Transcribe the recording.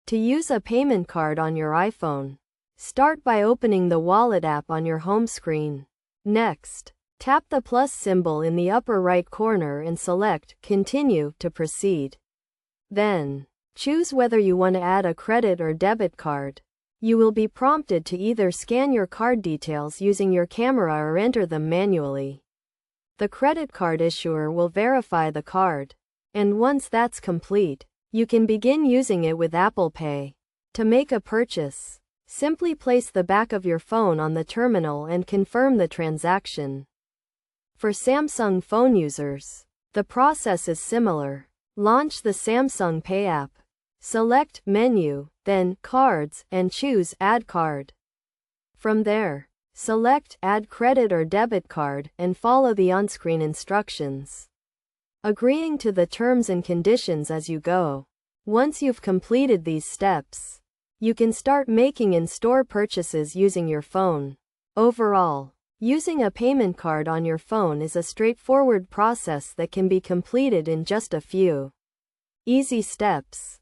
To use a payment card on your iPhone, start by opening the Wallet app on your home screen. Next, tap the plus symbol in the upper right corner and select Continue to proceed. Then, choose whether you want to add a credit or debit card. You will be prompted to either scan your card details using your camera or enter them manually. The credit card issuer will verify the card, and once that's complete, you can begin using it with Apple Pay. To make a purchase, simply place the back of your phone on the terminal and confirm the transaction. For Samsung phone users, the process is similar. Launch the Samsung Pay app. Select Menu, then Cards, and choose Add Card. From there, select Add Credit or Debit Card and follow the on-screen instructions, agreeing to the terms and conditions as you go. Once you've completed these steps, you can start making in-store purchases using your phone. Overall, using a payment card on your phone is a straightforward process that can be completed in just a few easy steps.